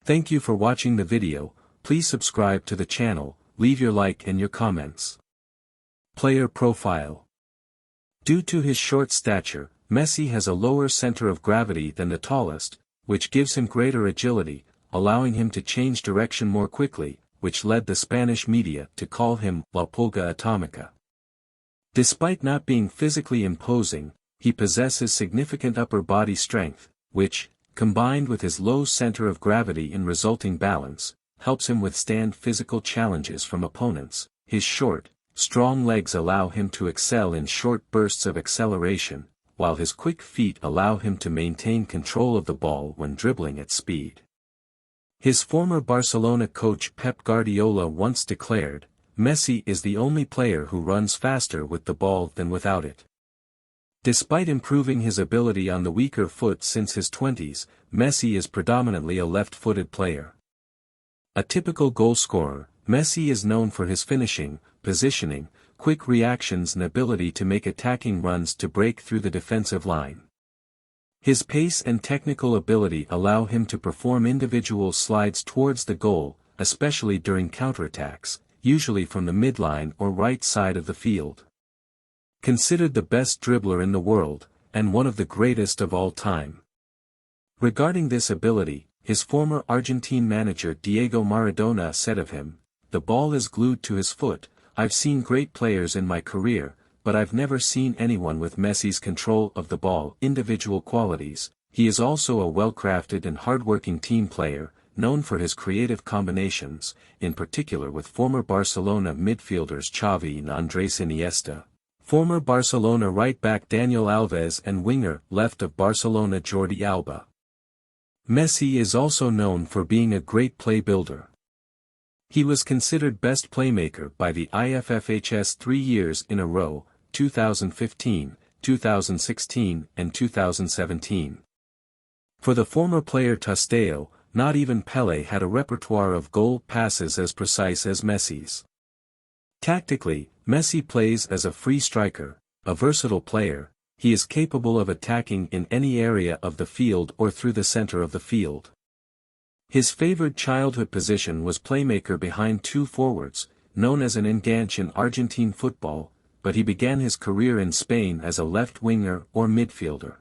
Thank you for watching the video. Please subscribe to the channel, leave your like and your comments. Player profile. Due to his short stature, Messi has a lower center of gravity than the tallest, which gives him greater agility, allowing him to change direction more quickly, which led the Spanish media to call him La Pulga Atomica. Despite not being physically imposing, he possesses significant upper body strength, which, combined with his low center of gravity and resulting balance, helps him withstand physical challenges from opponents. His short, strong legs allow him to excel in short bursts of acceleration, while his quick feet allow him to maintain control of the ball when dribbling at speed. His former Barcelona coach Pep Guardiola once declared, "Messi is the only player who runs faster with the ball than without it." Despite improving his ability on the weaker foot since his 20s, Messi is predominantly a left-footed player. A typical goal scorer, Messi is known for his finishing, positioning, quick reactions and ability to make attacking runs to break through the defensive line. His pace and technical ability allow him to perform individual slides towards the goal, especially during counterattacks, usually from the midline or right side of the field. Considered the best dribbler in the world, and one of the greatest of all time. Regarding this ability, his former Argentine manager Diego Maradona said of him, "The ball is glued to his foot. I've seen great players in my career, but I've never seen anyone with Messi's control of the ball." Individual qualities. He is also a well-crafted and hard-working team player, known for his creative combinations, in particular with former Barcelona midfielders Xavi and Andrés Iniesta, former Barcelona right-back Daniel Alves and winger left of Barcelona Jordi Alba. Messi is also known for being a great play builder. He was considered best playmaker by the IFFHS 3 years in a row, 2015, 2016 and 2017. For the former player Tostao, not even Pelé had a repertoire of goal passes as precise as Messi's. Tactically, Messi plays as a free striker, a versatile player. He is capable of attacking in any area of the field or through the center of the field. His favored childhood position was playmaker behind two forwards, known as an enganche in Argentine football, but he began his career in Spain as a left winger or midfielder.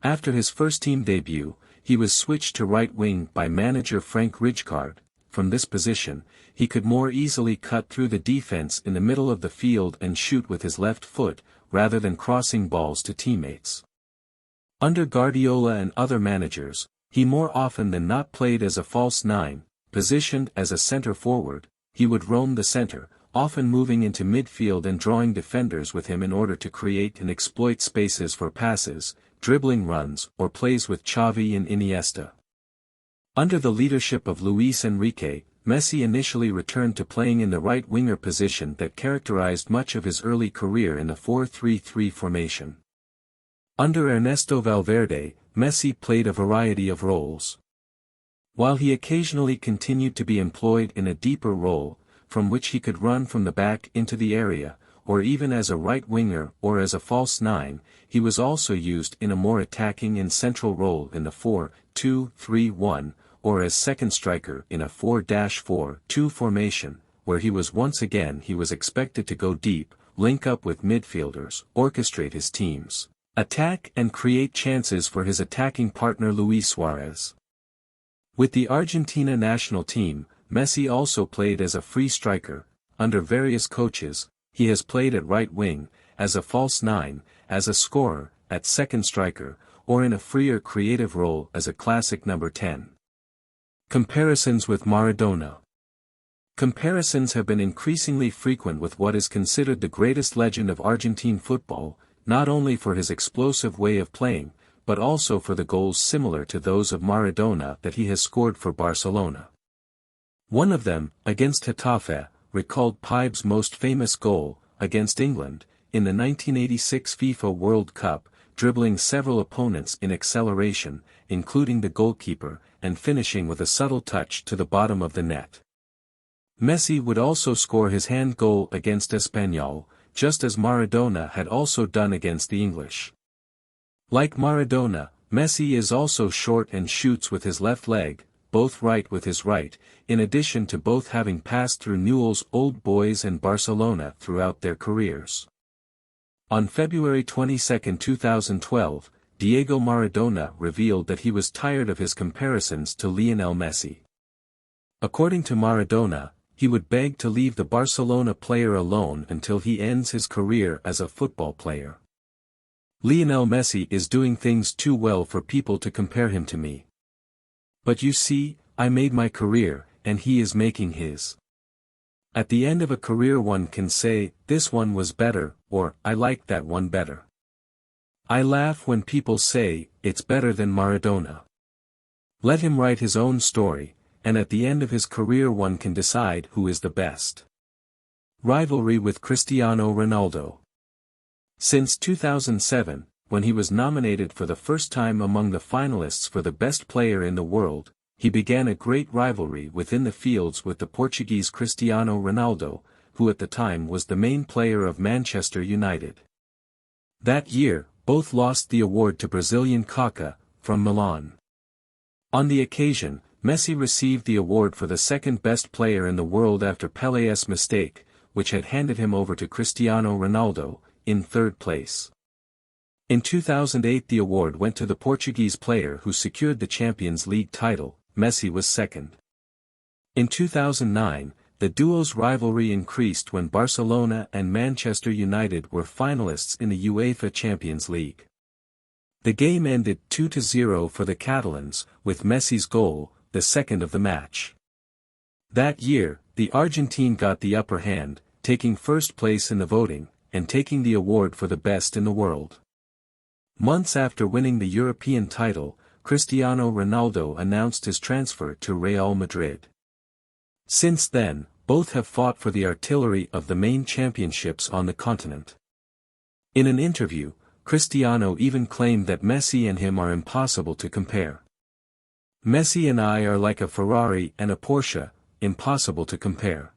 After his first-team debut, he was switched to right wing by manager Frank Rijkaard. From this position, he could more easily cut through the defense in the middle of the field and shoot with his left foot, rather than crossing balls to teammates. Under Guardiola and other managers, he more often than not played as a false nine, positioned as a center forward. He would roam the center, often moving into midfield and drawing defenders with him in order to create and exploit spaces for passes, dribbling runs or plays with Xavi and Iniesta. Under the leadership of Luis Enrique, Messi initially returned to playing in the right winger position that characterized much of his early career in the 4-3-3 formation. Under Ernesto Valverde, Messi played a variety of roles. While he occasionally continued to be employed in a deeper role, from which he could run from the back into the area, or even as a right winger or as a false nine, he was also used in a more attacking and central role in the 4-2-3-1, or as second striker in a 4-4-2 formation, where he was expected to go deep, link up with midfielders, orchestrate his team's attack and create chances for his attacking partner Luis Suarez. With the Argentina national team, Messi also played as a free striker. Under various coaches, he has played at right wing, as a false nine, as a scorer, at second striker, or in a freer creative role as a classic number 10. Comparisons with Maradona. Comparisons have been increasingly frequent with what is considered the greatest legend of Argentine football, not only for his explosive way of playing, but also for the goals similar to those of Maradona that he has scored for Barcelona. One of them, against Getafe, recalled Pibe's most famous goal, against England, in the 1986 FIFA World Cup, dribbling several opponents in acceleration, including the goalkeeper, and finishing with a subtle touch to the bottom of the net. Messi would also score his hand goal against Espanyol, just as Maradona had also done against the English. Like Maradona, Messi is also short and shoots with his left leg, both right with his right, in addition to both having passed through Newell's Old Boys and Barcelona throughout their careers. On February 22, 2012, Diego Maradona revealed that he was tired of his comparisons to Lionel Messi. According to Maradona, he would beg to leave the Barcelona player alone until he ends his career as a football player. Lionel Messi is doing things too well for people to compare him to me. But you see, I made my career, and he is making his. At the end of a career one can say, this one was better, or, I liked that one better. I laugh when people say, it's better than Maradona. Let him write his own story, and at the end of his career one can decide who is the best. Rivalry with Cristiano Ronaldo. Since 2007, when he was nominated for the first time among the finalists for the best player in the world, he began a great rivalry within the fields with the Portuguese Cristiano Ronaldo, who at the time was the main player of Manchester United. That year, both lost the award to Brazilian Kaká, from Milan. On the occasion, Messi received the award for the second best player in the world after Pelé's mistake, which had handed him over to Cristiano Ronaldo, in third place. In 2008 the award went to the Portuguese player who secured the Champions League title. Messi was second. In 2009, the duo's rivalry increased when Barcelona and Manchester United were finalists in the UEFA Champions League. The game ended 2-0 for the Catalans, with Messi's goal, the second of the match. That year, the Argentine got the upper hand, taking first place in the voting, and taking the award for the best in the world. Months after winning the European title, Cristiano Ronaldo announced his transfer to Real Madrid. Since then, both have fought for the artillery of the main championships on the continent. In an interview, Cristiano even claimed that Messi and him are impossible to compare. Messi and I are like a Ferrari and a Porsche, impossible to compare.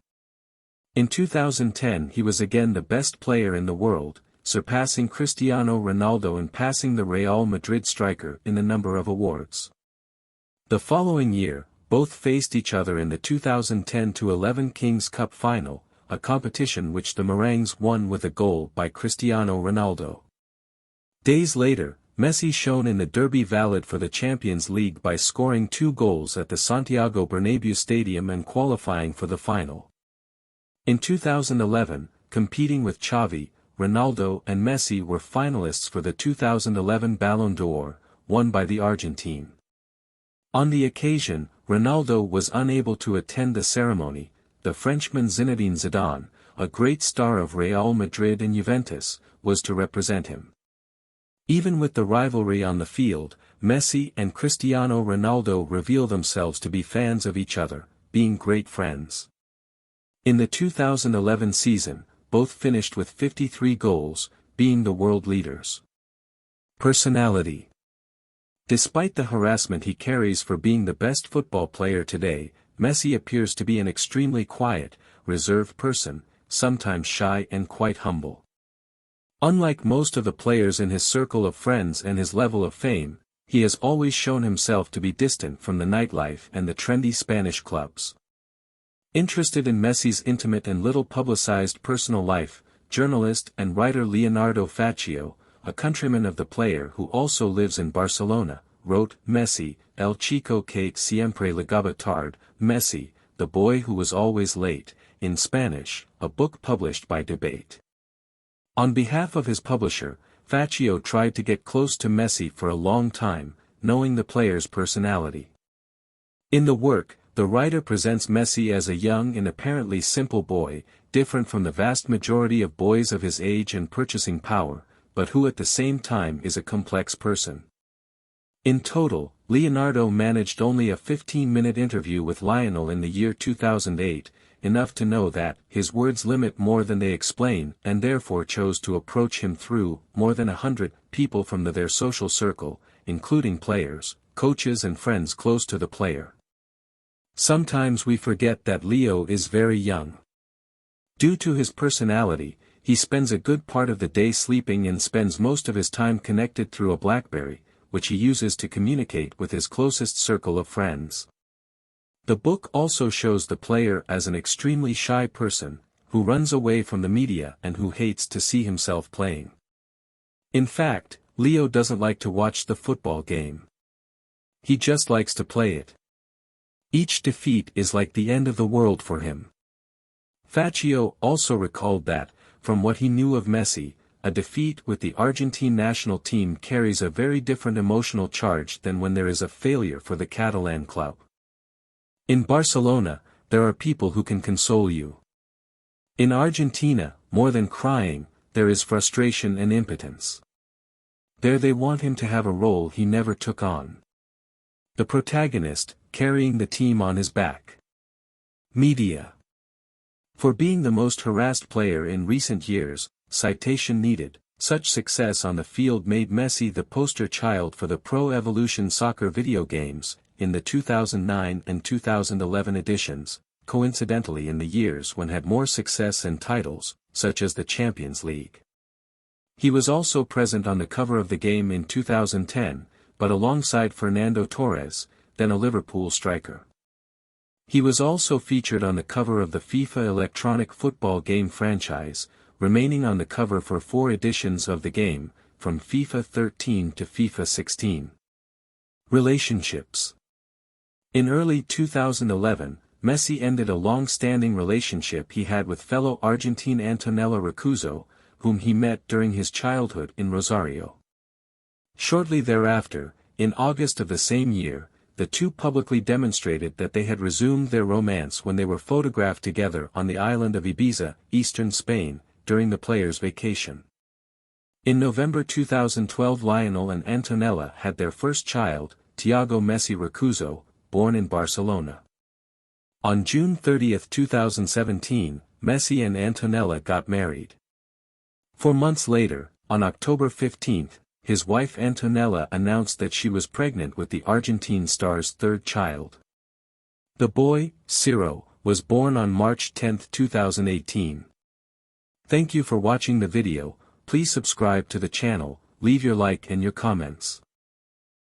In 2010 he was again the best player in the world, surpassing Cristiano Ronaldo and passing the Real Madrid striker in the number of awards. The following year, both faced each other in the 2010-11 Kings Cup final, a competition which the Merengues won with a goal by Cristiano Ronaldo. Days later, Messi shone in the derby valid for the Champions League by scoring 2 goals at the Santiago Bernabéu Stadium and qualifying for the final. In 2011, competing with Xavi, Ronaldo and Messi were finalists for the 2011 Ballon d'Or, won by the Argentine. On the occasion, Ronaldo was unable to attend the ceremony. The Frenchman Zinedine Zidane, a great star of Real Madrid and Juventus, was to represent him. Even with the rivalry on the field, Messi and Cristiano Ronaldo reveal themselves to be fans of each other, being great friends. In the 2011 season, both finished with 53 goals, being the world leaders. Personality. Despite the harassment he carries for being the best football player today, Messi appears to be an extremely quiet, reserved person, sometimes shy and quite humble. Unlike most of the players in his circle of friends and his level of fame, he has always shown himself to be distant from the nightlife and the trendy Spanish clubs. Interested in Messi's intimate and little publicized personal life, journalist and writer Leonardo Faccio, a countryman of the player who also lives in Barcelona, wrote, Messi, el chico que siempre llegaba tarde, Messi, the boy who was always late, in Spanish, a book published by Debate. On behalf of his publisher, Faccio tried to get close to Messi for a long time, knowing the player's personality. In the work, the writer presents Messi as a young and apparently simple boy, different from the vast majority of boys of his age and purchasing power, but who at the same time is a complex person. In total, Leonardo managed only a 15-minute interview with Lionel in the year 2008, enough to know that his words limit more than they explain, and therefore chose to approach him through more than 100 people from their social circle, including players, coaches and friends close to the player. Sometimes we forget that Leo is very young. Due to his personality, he spends a good part of the day sleeping and spends most of his time connected through a BlackBerry, which he uses to communicate with his closest circle of friends. The book also shows the player as an extremely shy person, who runs away from the media and who hates to see himself playing. In fact, Leo doesn't like to watch the football game. He just likes to play it. Each defeat is like the end of the world for him. Faccio also recalled that, from what he knew of Messi, a defeat with the Argentine national team carries a very different emotional charge than when there is a failure for the Catalan club. In Barcelona, there are people who can console you. In Argentina, more than crying, there is frustration and impotence. There they want him to have a role he never took on. The protagonist, carrying the team on his back. Media. For being the most harassed player in recent years, citation needed, such success on the field made Messi the poster child for the Pro Evolution Soccer video games, in the 2009 and 2011 editions, coincidentally in the years when had more success and titles, such as the Champions League. He was also present on the cover of the game in 2010, but alongside Fernando Torres, then a Liverpool striker. He was also featured on the cover of the FIFA electronic football game franchise, remaining on the cover for 4 editions of the game, from FIFA 13 to FIFA 16. Relationships. In early 2011, Messi ended a long-standing relationship he had with fellow Argentine Antonella Rocuzzo, whom he met during his childhood in Rosario. Shortly thereafter, in August of the same year, the two publicly demonstrated that they had resumed their romance when they were photographed together on the island of Ibiza, eastern Spain, during the players' vacation. In November 2012, Lionel and Antonella had their first child, Thiago Messi Rocuzzo, born in Barcelona. On June 30, 2017, Messi and Antonella got married. 4 months later, on October 15, his wife Antonella announced that she was pregnant with the Argentine star's third child. The boy, Ciro, was born on March 10, 2018. Thank you for watching the video. Please subscribe to the channel, leave your like and your comments.